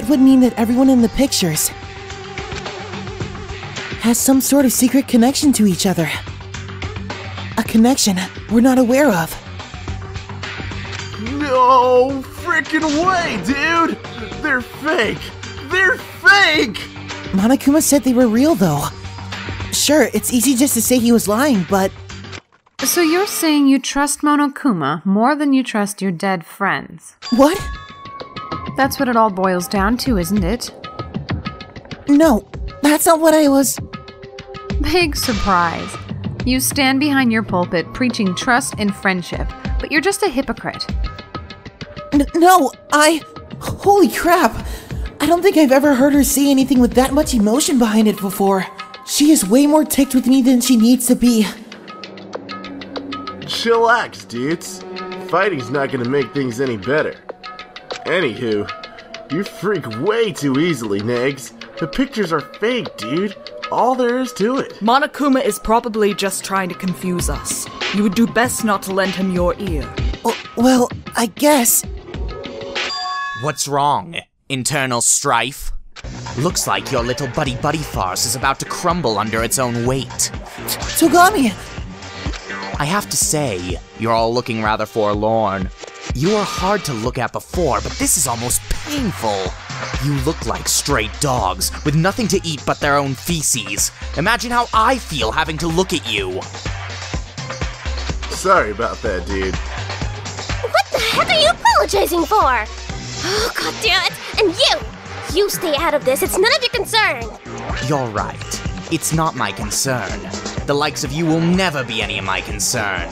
That would mean that everyone in the pictures has some sort of secret connection to each other. A connection we're not aware of. No freaking way, dude! They're fake! They're fake! Monokuma said they were real, though. Sure, it's easy just to say he was lying, but... So you're saying you trust Monokuma more than you trust your dead friends? What? That's what it all boils down to, isn't it? No, that's not what I was... Big surprise. You stand behind your pulpit preaching trust and friendship, but you're just a hypocrite. No, Holy crap! I don't think I've ever heard her say anything with that much emotion behind it before. She is way more ticked with me than she needs to be. Chillax, dudes. Fighting's not gonna make things any better. Anywho, you freak way too easily, Nags. The pictures are fake, dude. All there is to it. Monokuma is probably just trying to confuse us. You would do best not to lend him your ear. Well, I guess. What's wrong? Internal strife? Looks like your little buddy-buddy farce is about to crumble under its own weight. Togami! I have to say, you're all looking rather forlorn. You were hard to look at before, but this is almost painful. You look like stray dogs, with nothing to eat but their own feces. Imagine how I feel having to look at you. Sorry about that, dude. What the heck are you apologizing for? Oh, god damn it! And you stay out of this, it's none of your concern! You're right. It's not my concern. The likes of you will never be any of my concern.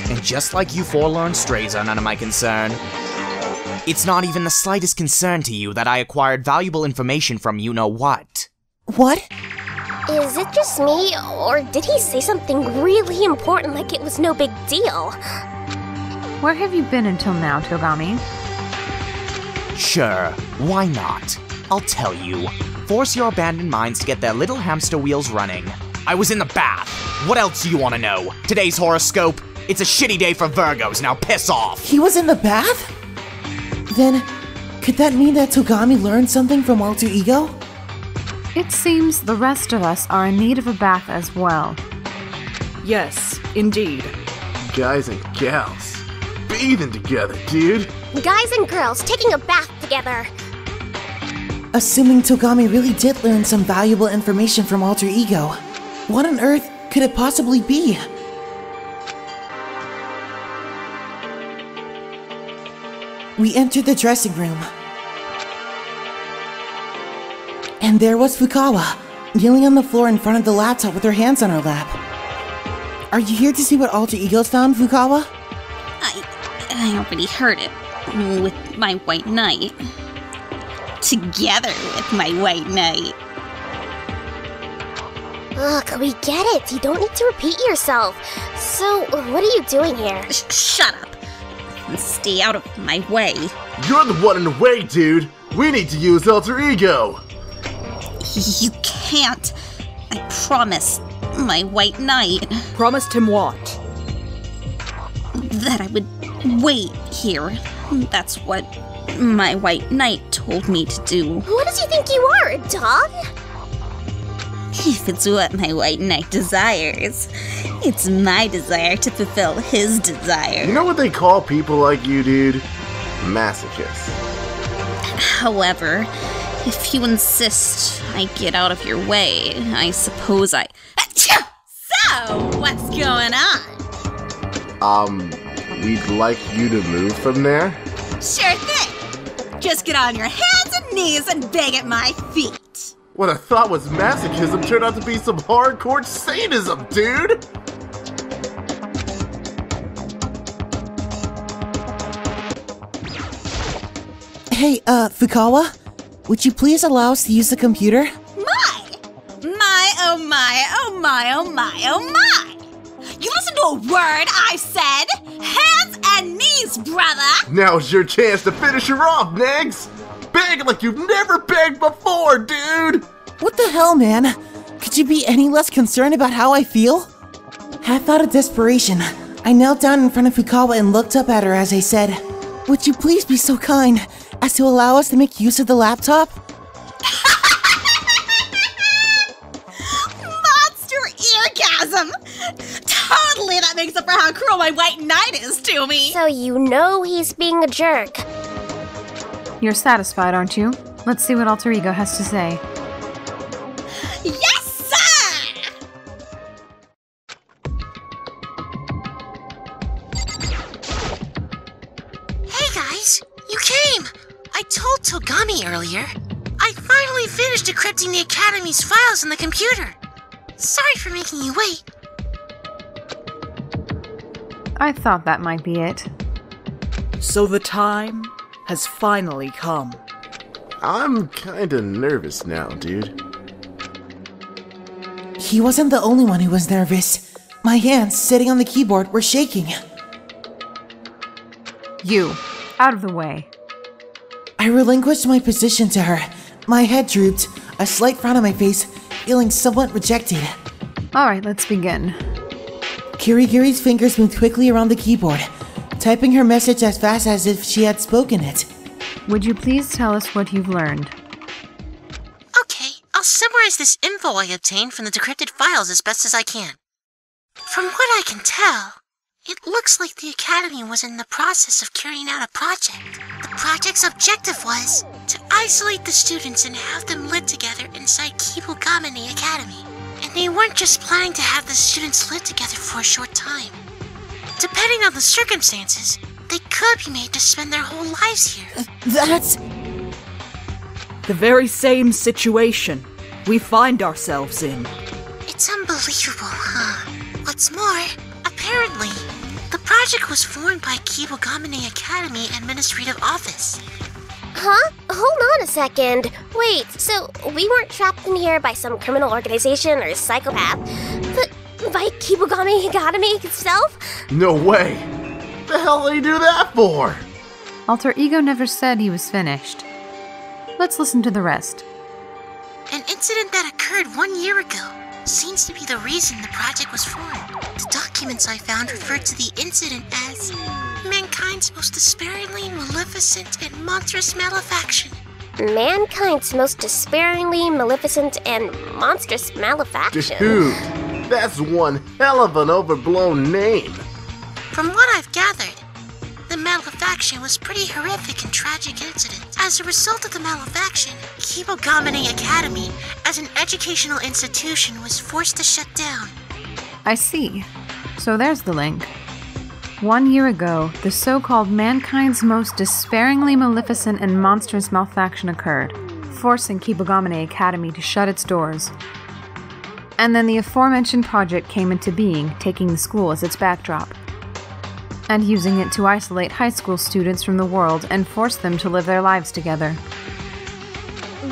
And just like you forlorn strays are none of my concern, it's not even the slightest concern to you that I acquired valuable information from you-know-what. What? Is it just me, or did he say something really important like it was no big deal? Where have you been until now, Togami? Sure, why not? I'll tell you. Force your abandoned minds to get their little hamster wheels running. I was in the bath. What else do you want to know? Today's horoscope? It's a shitty day for Virgos, now piss off! He was in the bath? Then, could that mean that Togami learned something from Alter Ego? It seems the rest of us are in need of a bath as well. Yes, indeed. Guys and gals, bathing together, dude. Guys and girls taking a bath together. Assuming Togami really did learn some valuable information from Alter Ego, what on earth could it possibly be? We entered the dressing room. And there was Fukawa, kneeling on the floor in front of the laptop with her hands on her lap. Are you here to see what Alter Ego's found, Fukawa? I already heard it. With my white knight. Together with my white knight. Look, we get it. You don't need to repeat yourself. So, what are you doing here? Shut up. Stay out of my way. You're the one in the way, dude. We need to use Alter Ego. You can't. I promised my white knight. Promised him what? That I would wait here. That's what my white knight told me to do. What does he think you are, a dog? If it's what my white knight desires, it's my desire to fulfill his desire. You know what they call people like you, dude? Masochists. However, if you insist I get out of your way, I suppose I... So, what's going on? We'd like you to move from there? Sure thing. Just get on your hands and knees and beg at my feet. What I thought was masochism turned out to be some hardcore sadism, dude! Hey, Fukawa? Would you please allow us to use the computer? Oh my. You listen to a word I said? Hands and knees, brother! Now's your chance to finish her off, Nags! Beg like you've never begged before, dude! What the hell, man? Could you be any less concerned about how I feel? Half out of desperation, I knelt down in front of Fukawa and looked up at her as I said, would you please be so kind as to allow us to make use of the laptop? Monster eargasm! Totally, that makes up for how cruel my white knight is to me! So you know he's being a jerk. You're satisfied, aren't you? Let's see what Alter Ego has to say. Yes, sir! Hey guys, you came! I told Togami earlier. I finally finished decrypting the Academy's files on the computer. Sorry for making you wait. I thought that might be it. So the time has finally come. I'm kinda nervous now, dude. He wasn't the only one who was nervous. My hands sitting on the keyboard were shaking. You, out of the way. I relinquished my position to her. My head drooped, a slight frown on my face, feeling somewhat rejected. Alright, let's begin. Kirigiri's fingers moved quickly around the keyboard, typing her message as fast as if she had spoken it. Would you please tell us what you've learned? Okay, I'll summarize this info I obtained from the decrypted files as best as I can. From what I can tell, it looks like the Academy was in the process of carrying out a project. The project's objective was to isolate the students and have them live together inside Oogami Academy. And they weren't just planning to have the students live together for a short time. Depending on the circumstances, they could be made to spend their whole lives here. That's... The very same situation we find ourselves in. It's unbelievable, huh? What's more, apparently, the project was formed by Oogami Academy Administrative Office. Huh? Hold on a second. Wait, so we weren't trapped in here by some criminal organization or psychopath, but by Oogami Academy itself? No way! The hell did he do that for? Alter Ego never said he was finished. Let's listen to the rest. An incident that occurred 1 year ago seems to be the reason the project was formed. The documents I found refer to the incident as mankind's most despairingly maleficent and monstrous malefaction. Mankind's most despairingly maleficent and monstrous malefaction. Dude, that's one hell of an overblown name. From what I've gathered, the malefaction was pretty horrific and tragic incident. As a result of the malefaction, Oogami Academy, as an educational institution, was forced to shut down. I see. So there's the link. 1 year ago, the so-called mankind's most despairingly maleficent and monstrous malfaction occurred, forcing Oogami Academy to shut its doors. And then the aforementioned project came into being, taking the school as its backdrop, and using it to isolate high school students from the world and force them to live their lives together.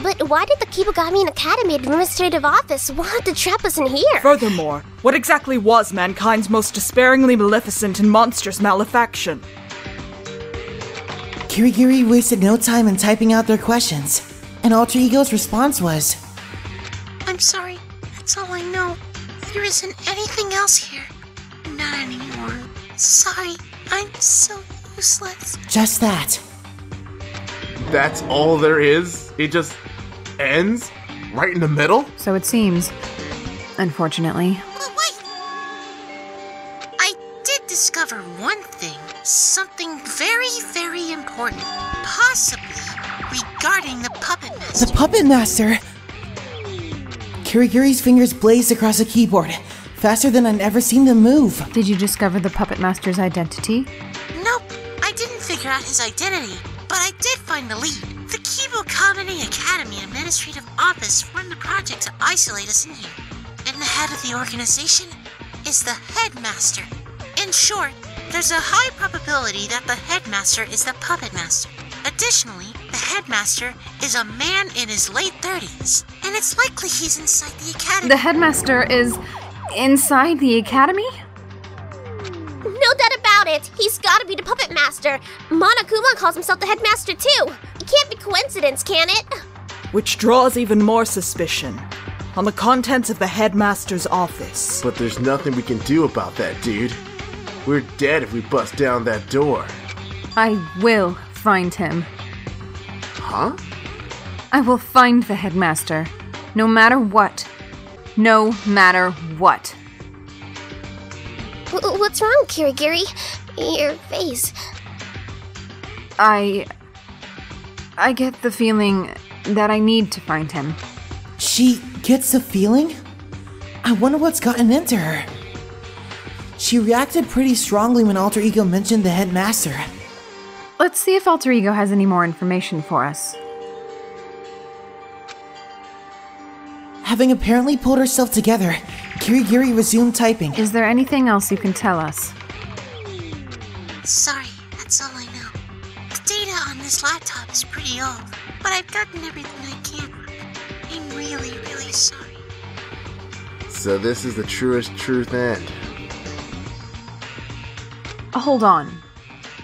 But why did the Oogami Academy Administrative Office want to trap us in here? Furthermore, what exactly was mankind's most despairingly maleficent and monstrous malefaction? Kirigiri wasted no time in typing out their questions, and Alter Ego's response was, I'm sorry, that's all I know. There isn't anything else here. Not anymore. Sorry, I'm so useless. just that. That's all there is? It just ends? Right in the middle? So it seems. Unfortunately. But wait! I did discover one thing. Something very, very important. Possibly regarding the Puppet Master. The Puppet Master! Kirigiri's fingers blazed across the keyboard, faster than I'd ever seen them move. Did you discover the Puppet Master's identity? Nope, I didn't figure out his identity, but I did find the lead. The Oogami Academy Administrative Office formed the project to isolate us in here. And the head of the organization is the Headmaster. In short, there's a high probability that the Headmaster is the Puppet Master. Additionally, the Headmaster is a man in his late 30s, and it's likely he's inside the Academy. The Headmaster is inside the Academy? No doubt about it. He's gotta be the Puppet Master. Monokuma calls himself the Headmaster too. It can't be coincidence, can it? Which draws even more suspicion on the contents of the Headmaster's office. But there's nothing we can do about that, dude. We're dead if we bust down that door. I will find him. Huh? I will find the headmaster. No matter what. No matter what. What's wrong, Kirigiri? Your face. I get the feeling that I need to find him. She gets the feeling? I wonder what's gotten into her. She reacted pretty strongly when Alter Ego mentioned the headmaster. Let's see if Alter Ego has any more information for us. Having apparently pulled herself together, Kirigiri resumed typing. Is there anything else you can tell us? Sorry, that's all I know. The data on this laptop is pretty old, but I've gotten everything I can. I'm really, really sorry. So this is the truest truth end. Hold on.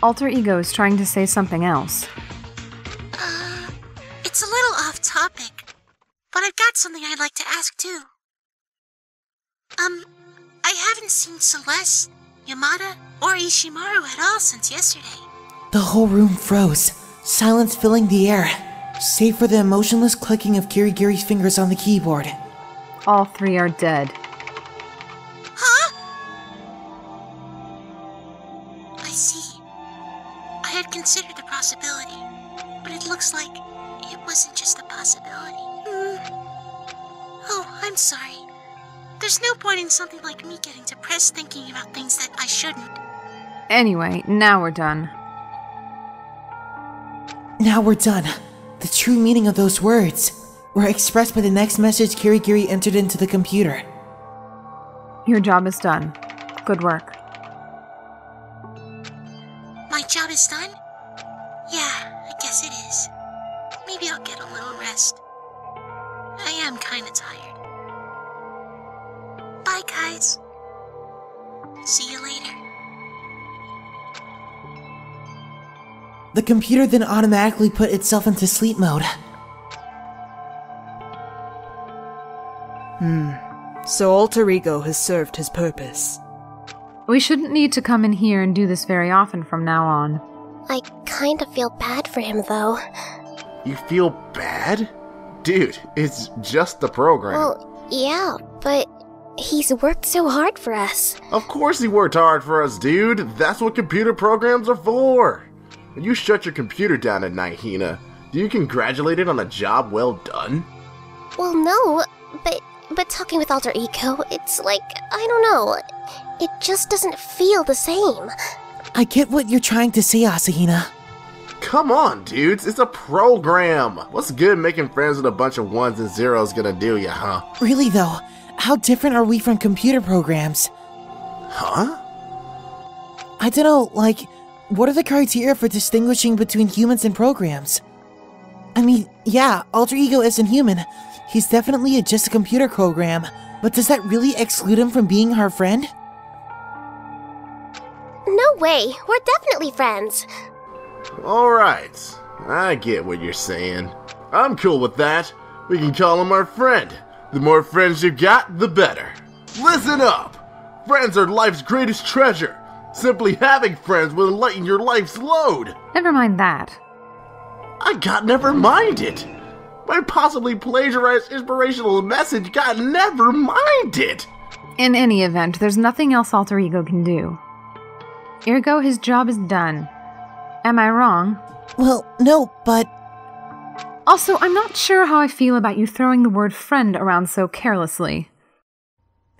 Alter Ego is trying to say something else. It's a little off topic, but I've got something I'd like to ask too. I haven't seen Celeste, Yamada, or Ishimaru at all since yesterday. The whole room froze, silence filling the air, save for the emotionless clicking of Kirigiri's fingers on the keyboard. All three are dead. Huh? I see. I had considered the possibility, but it looks like it wasn't just a possibility. Oh, I'm sorry. There's no point in something like me getting depressed thinking about things that I shouldn't. Anyway, now we're done. Now we're done. The true meaning of those words were expressed by the next message Kirigiri entered into the computer. Your job is done. Good work. My job is done? Yeah, I guess it is. Maybe I'll get a little rest. I am kinda tired. Bye, guys. See you later. The computer then automatically put itself into sleep mode. So Alter Ego has served his purpose. We shouldn't need to come in here and do this very often from now on. I kinda feel bad for him, though. You feel bad? Dude, it's just the program. Well, yeah, but he's worked so hard for us. Of course he worked hard for us, dude. That's what computer programs are for. When you shut your computer down at night, Hina, do you congratulate it on a job well done? Well, no, but talking with Alter Ego, it's like, I don't know, it just doesn't feel the same. I get what you're trying to say, Asahina. Come on, dudes, it's a program. What's good making friends with a bunch of ones and zeros gonna do ya, huh? Really though, how different are we from computer programs? Huh? I don't know, like, what are the criteria for distinguishing between humans and programs? I mean, yeah, Alter Ego isn't human. He's definitely just a computer program. But does that really exclude him from being our friend? No way, we're definitely friends. Alright, I get what you're saying. I'm cool with that. We can call him our friend. The more friends you got, the better. Listen up! Friends are life's greatest treasure. Simply having friends will lighten your life's load. Never mind that. I got never minded. My possibly plagiarized inspirational message got never minded. In any event, there's nothing else Alter Ego can do. Ergo, his job is done. Am I wrong? Well, no, but... Also, I'm not sure how I feel about you throwing the word friend around so carelessly.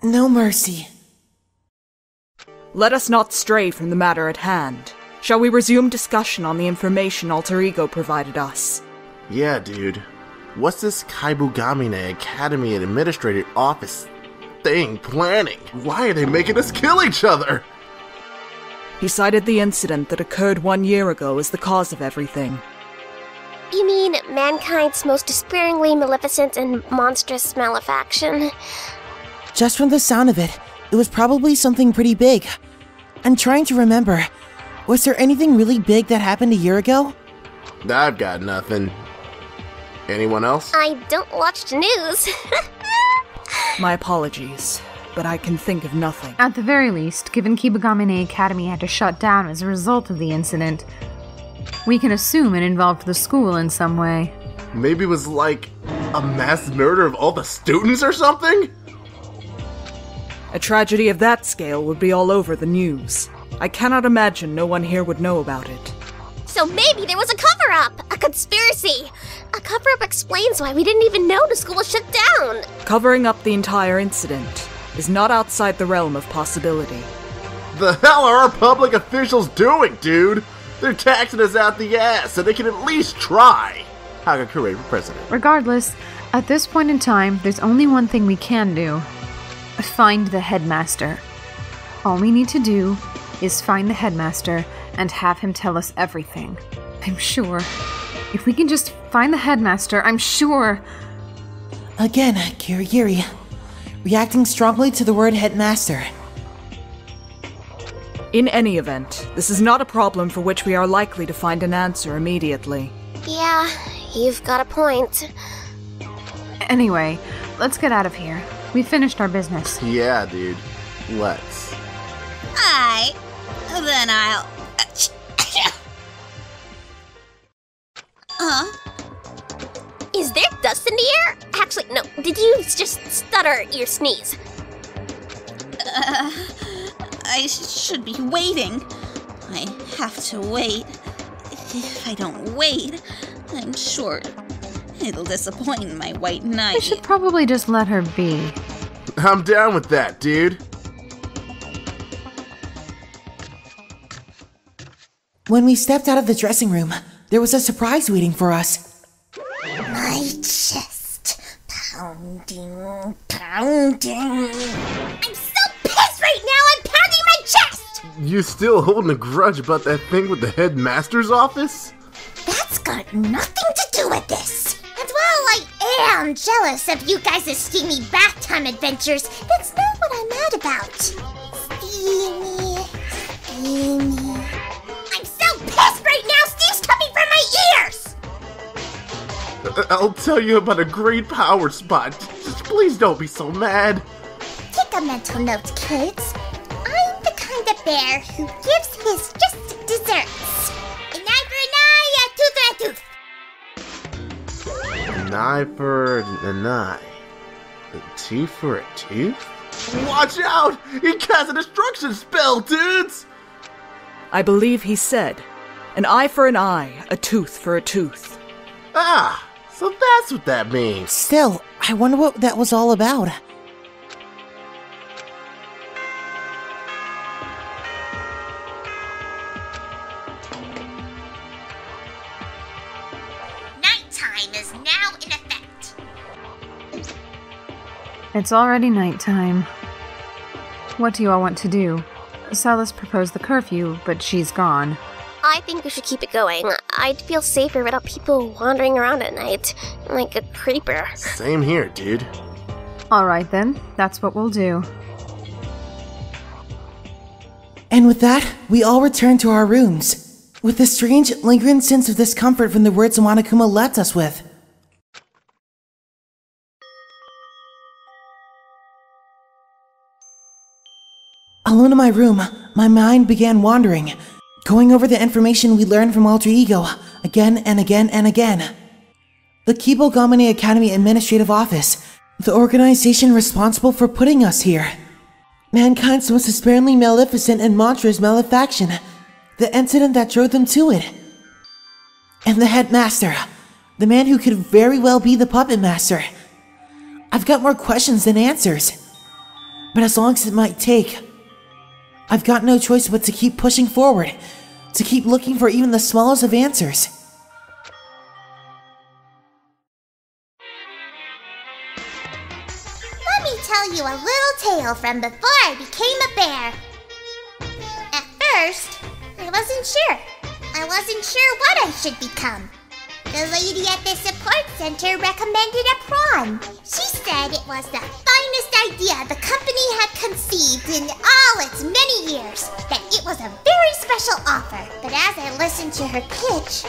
No mercy. Let us not stray from the matter at hand. Shall we resume discussion on the information Alter Ego provided us? Yeah, dude. What's this Kaibugamine Academy and Administrative Office thing planning? Why are they making us kill each other? He cited the incident that occurred 1 year ago as the cause of everything. You mean mankind's most despairingly maleficent and monstrous malefaction? Just from the sound of it, it was probably something pretty big. I'm trying to remember. Was there anything really big that happened a year ago? I've got nothing. Anyone else? I don't watch the news. My apologies, but I can think of nothing. At the very least, given Kibagamine Academy had to shut down as a result of the incident, We can assume it involved the school in some way. Maybe it was like a mass murder of all the students or something? A tragedy of that scale would be all over the news. I cannot imagine no one here would know about it. So maybe there was a cover-up! A conspiracy! A cover-up explains why we didn't even know the school was shut down! Covering up the entire incident is not outside the realm of possibility. The hell are our public officials doing, dude? They're taxing us out the ass, so they can at least try! Hagakure for president. Regardless, at this point in time, there's only one thing we can do. Find the headmaster. All we need to do is find the headmaster and have him tell us everything. I'm sure. If we can just find the headmaster, I'm sure. Again, Kirigiri. Reacting strongly to the word headmaster. In any event, this is not a problem for which we are likely to find an answer immediately. Yeah, you've got a point. Anyway, let's get out of here. We finished our business. Yeah, dude. Let's. Then I'll... Is there dust in the air? Actually, no. Did you just stutter your sneeze? I should be waiting. I have to wait. If I don't wait, I'm sure it'll disappoint my white knight. We should probably just let her be. I'm down with that, dude. When we stepped out of the dressing room, there was a surprise waiting for us. My chest. Pounding, pounding. I'm so pissed right now, I'm pounding my chest! You still holding a grudge about that thing with the headmaster's office? That's got nothing to do with this. And while I am jealous of you guys' steamy bath time adventures, that's not what I'm mad about. Steamy, steamy. I'm so pissed right now, Steve's coming from my ears! I'll tell you about a great power spot. Just please don't be so mad. Take a mental note, kids. I'm the kind of bear who gives his just desserts. An eye for an eye, a tooth for a tooth. An eye for an eye. A tooth for a tooth? Watch out! He cast a destruction spell, dudes! I believe he said, an eye for an eye, a tooth for a tooth. Ah, so that's what that means. Still, I wonder what that was all about. Nighttime is now in effect. It's already nighttime. What do you all want to do? Silas proposed the curfew, but she's gone. I think we should keep it going. I'd feel safer without people wandering around at night, like a creeper. Same here, dude. Alright then, that's what we'll do. And with that, we all returned to our rooms, with the strange, lingering sense of discomfort from the words Monokuma left us with. Alone in my room, my mind began wandering, going over the information we learned from Alter Ego again and again and again. The Oogami Academy Administrative Office, the organization responsible for putting us here. Mankind's most despairingly maleficent and monstrous malefaction, the incident that drove them to it. And the headmaster, the man who could very well be the puppet master. I've got more questions than answers. But as long as it might take, I've got no choice but to keep pushing forward, to keep looking for even the smallest of answers. Let me tell you a little tale from before I became a bear. At first, I wasn't sure. I wasn't sure what I should become. The lady at the support center recommended a prawn. She said it was the finest idea the company had conceived in all its many years, that it was a very special offer. But as I listened to her pitch,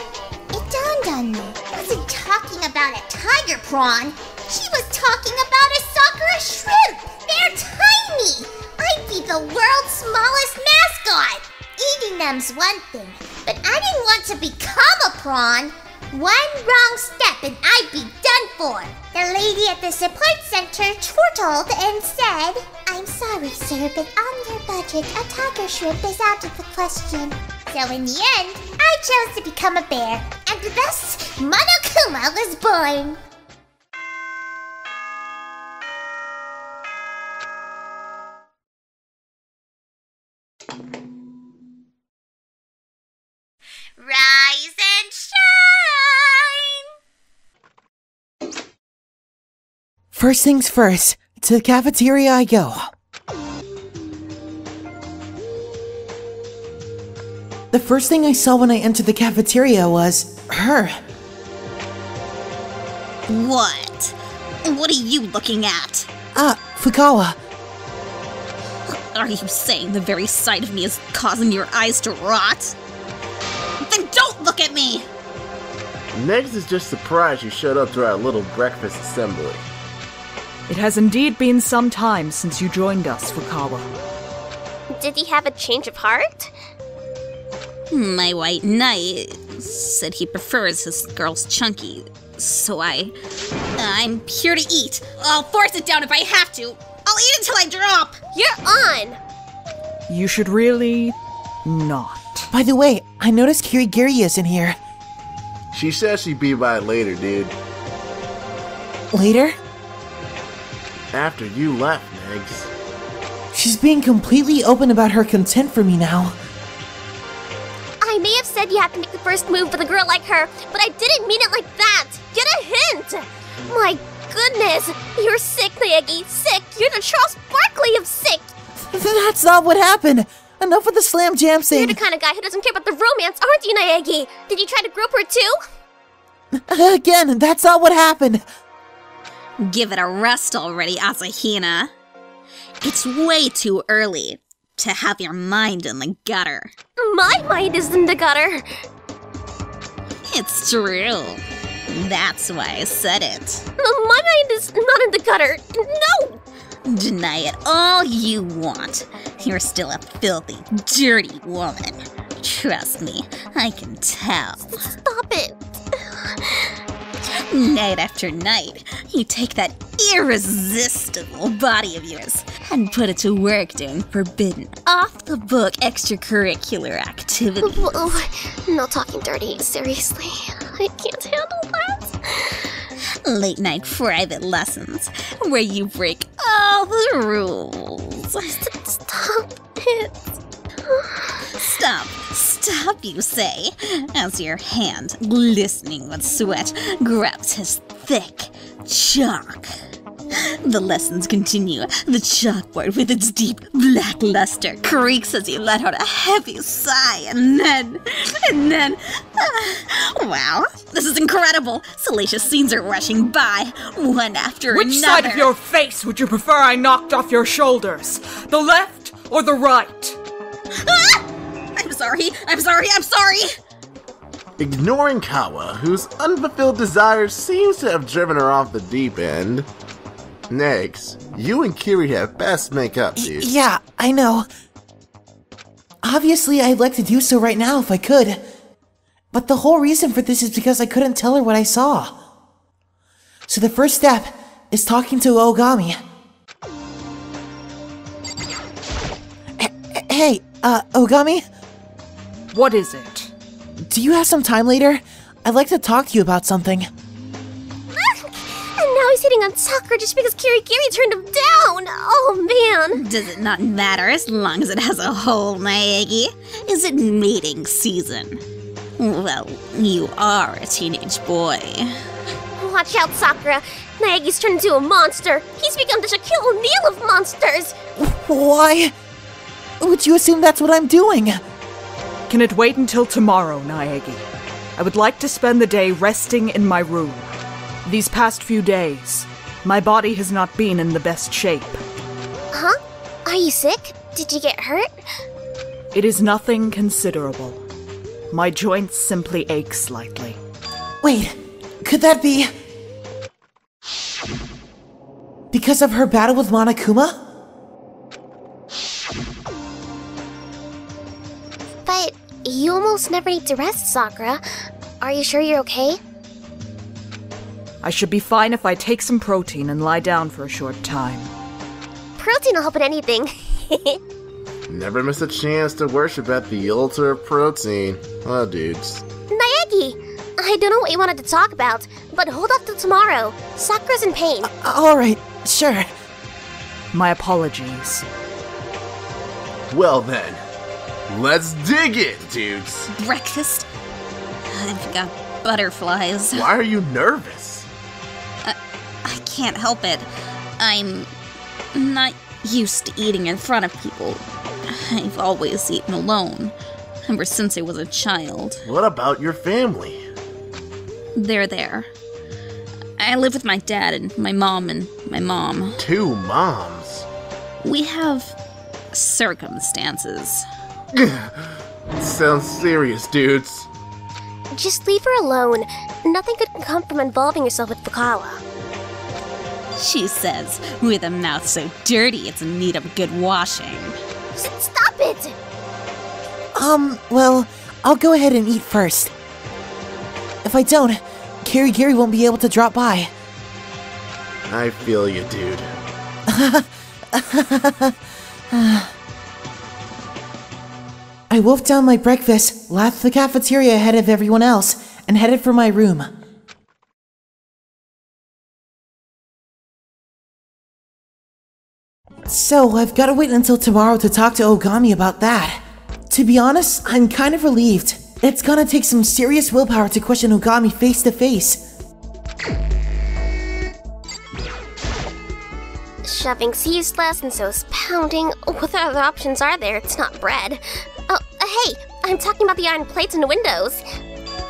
it dawned on me. I wasn't talking about a tiger prawn. She was talking about a sakura shrimp. They're tiny. I'd be the world's smallest mascot. Eating them's one thing, but I didn't want to become a prawn. One wrong step and I'd be done for. The lady at the support center chortled and said, "I'm sorry, sir, but on your budget, a tiger shrimp is out of the question." So in the end, I chose to become a bear, and thus, Monokuma was born. Rise and shine! First things first, to the cafeteria I go. The first thing I saw when I entered the cafeteria was her. What? What are you looking at? Fukawa. Are you saying the very sight of me is causing your eyes to rot? Then don't look at me! Negs is just surprised you showed up to our little breakfast assembly. It has indeed been some time since you joined us, Fukawa. Did he have a change of heart? My white knight said he prefers his girls chunky, so I'm here to eat. I'll force it down if I have to. I'll eat until I drop. You're on! You should really not. By the way, I noticed Kirigiri isn't here. She says she'd be by later, dude. Later? After you left, Negs. She's being completely open about her content for me now. I may have said you have to make the first move with a girl like her, but I didn't mean it like that! Get a hint! My goodness! You're sick, Naegi! Sick! You're the Charles Barkley of sick! That's not what happened! Enough with the slam jam thing! You're the kind of guy who doesn't care about the romance, aren't you, Naegi? Did you try to grope her too? Again, that's not what happened! Give it a rest already, Asahina. It's way too early to have your mind in the gutter. My mind is in the gutter. It's true. That's why I said it. My mind is not in the gutter. No! Deny it all you want. You're still a filthy, dirty woman. Trust me, I can tell. Stop it. Night after night, you take that irresistible body of yours and put it to work doing forbidden, off-the-book extracurricular activities. Whoa, not talking dirty, seriously. I can't handle that. Late-night private lessons where you break all the rules. Stop it. Stop, you say, as your hand, glistening with sweat, grabs his thick chalk. The lessons continue. The chalkboard with its deep black luster creaks as you let out a heavy sigh, and then, wow, this is incredible. Salacious scenes are rushing by, one after another. Which side of your face would you prefer I knocked off your shoulders? The left or the right? Ah! I'm sorry! Ignoring Kawa, whose unfulfilled desire seems to have driven her off the deep end. Negs, you and Kiri have best make up, dude. Yeah, I know. Obviously, I'd like to do so right now if I could. But the whole reason for this is because I couldn't tell her what I saw. So the first step is talking to Oogami. Hey, Oogami? What is it? Do you have some time later? I'd like to talk to you about something. And now he's hitting on Sakura just because Kirigiri turned him down! Oh, man! Does it not matter as long as it has a hole, Naegi? Is it mating season? Well, you are a teenage boy. Watch out, Sakura! Naegi's turned into a monster! He's become the Shaquille O'Neal of monsters! Why would you assume that's what I'm doing? Can it wait until tomorrow, Naegi? I would like to spend the day resting in my room. These past few days, my body has not been in the best shape. Huh? Are you sick? Did you get hurt? It is nothing considerable. My joints simply ache slightly. Wait, could that be because of her battle with But You almost never need to rest, Sakura. Are you sure you're okay? I should be fine if I take some protein and lie down for a short time. Protein will help in anything. Never miss a chance to worship at the altar of protein. Oh, dudes. Naegi! I don't know what you wanted to talk about, but hold off till tomorrow. Sakura's in pain. Alright, sure. My apologies. Well then, let's dig it, dudes. Breakfast? I've got butterflies. Why are you nervous? I can't help it. I'm not used to eating in front of people. I've always eaten alone, ever since I was a child. What about your family? They're there. I live with my dad and my mom. 2 moms? We have circumstances. Sounds serious, dudes. Just leave her alone. Nothing good can come from involving yourself with Fukawa. She says, with a mouth so dirty it's in need of good washing. Stop it! Well, I'll go ahead and eat first. If I don't, Kirigiri won't be able to drop by. I feel you, dude. I wolfed down my breakfast, left the cafeteria ahead of everyone else, and headed for my room. So, I've got to wait until tomorrow to talk to Oogami about that. To be honest, I'm kind of relieved. It's gonna take some serious willpower to question Oogami face to face. Shoving's useless and so's pounding. What other options are there? It's not bread. Oh, hey, I'm talking about the iron plates and the windows.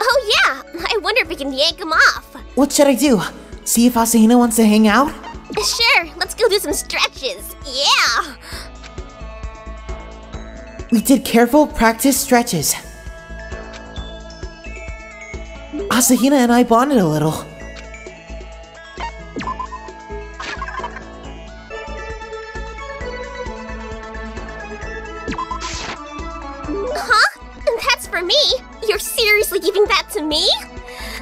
Oh yeah, I wonder if we can yank them off. What should I do? See if Asahina wants to hang out? Sure, let's go do some stretches. Yeah! We did careful practice stretches. Asahina and I bonded a little. Huh? And that's for me? You're seriously giving that to me?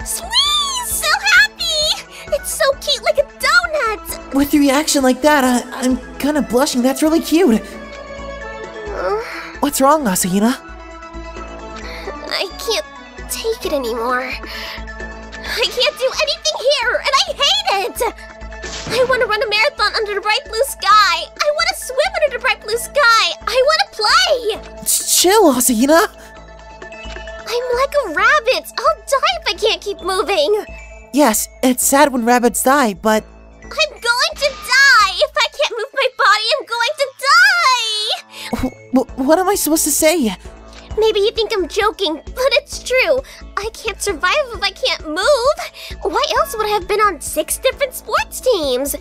Sweet! So happy! It's so cute, like a donut! With a reaction like that, I'm kinda blushing. That's really cute. What's wrong, Asahina? I can't take it anymore. I can't do anything here, and I hate it! I want to run a marathon under the bright blue sky! I want to swim under the bright blue sky! I want to play! Chill, Asahina! I'm like a rabbit! I'll die if I can't keep moving! Yes, it's sad when rabbits die, but... I'm going to die! If I can't move my body, I'm going to die! What am I supposed to say? Maybe you think I'm joking, but it's true. I can't survive if I can't move. Why else would I have been on 6 different sports teams?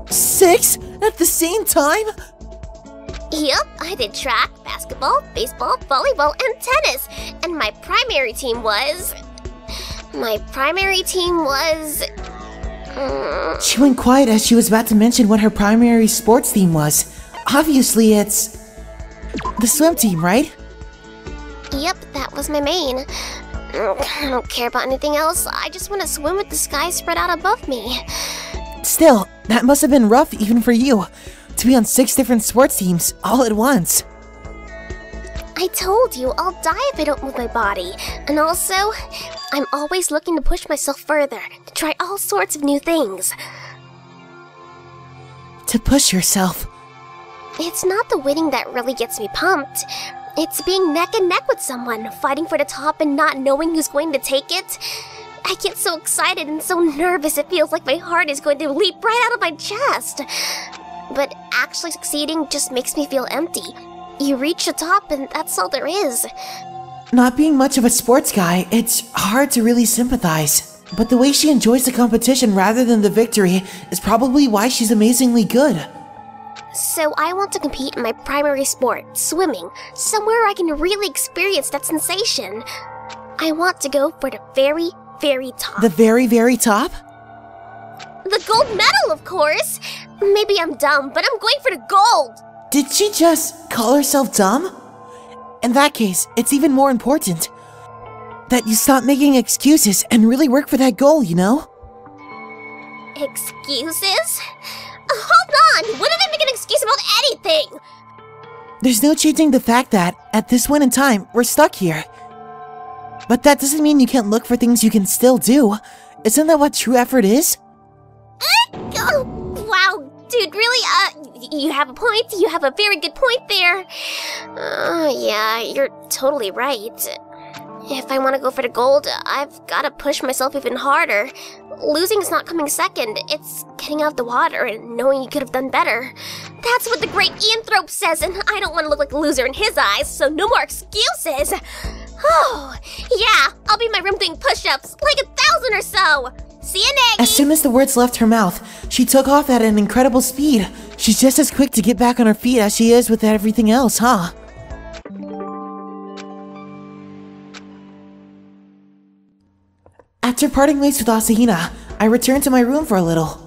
6? At the same time? Yep, I did track, basketball, baseball, volleyball, and tennis. And my primary team was... She went quiet as she was about to mention what her primary sports team was. Obviously, it's... the swim team, right? Yep, that was my main. I don't care about anything else. I just want to swim with the sky spread out above me. Still, that must have been rough even for you. To be on 6 different sports teams, all at once. I told you, I'll die if I don't move my body. And also, I'm always looking to push myself further, to try all sorts of new things. To push yourself. It's not the winning that really gets me pumped. It's being neck and neck with someone, fighting for the top and not knowing who's going to take it. I get so excited and so nervous it feels like my heart is going to leap right out of my chest. But actually succeeding just makes me feel empty. You reach the top and that's all there is. Not being much of a sports guy, it's hard to really sympathize. But the way she enjoys the competition rather than the victory is probably why she's amazingly good. So I want to compete in my primary sport, swimming, somewhere I can really experience that sensation. I want to go for the very, very top. The very, very top? The gold medal, of course! Maybe I'm dumb, but I'm going for the gold! Did she just call herself dumb? In that case, it's even more important that you stop making excuses and really work for that goal, you know? Excuses? Hold on! When did I make an excuse about anything? There's no changing the fact that, at this point in time, we're stuck here. But that doesn't mean you can't look for things you can still do. Isn't that what true effort is? Oh, wow, dude, really? You have a point. You have a very good point there. Yeah, you're totally right. If I want to go for the gold, I've got to push myself even harder. Losing's not coming second. It's getting out of the water and knowing you could have done better. That's what the great Anthrope says, and I don't want to look like a loser in his eyes, so no more excuses. Oh, yeah, I'll be in my room doing push-ups, like 1,000 or so. See you, Naegi! As soon as the words left her mouth, she took off at an incredible speed. She's just as quick to get back on her feet as she is with everything else, huh? After parting ways with Asahina, I returned to my room for a little.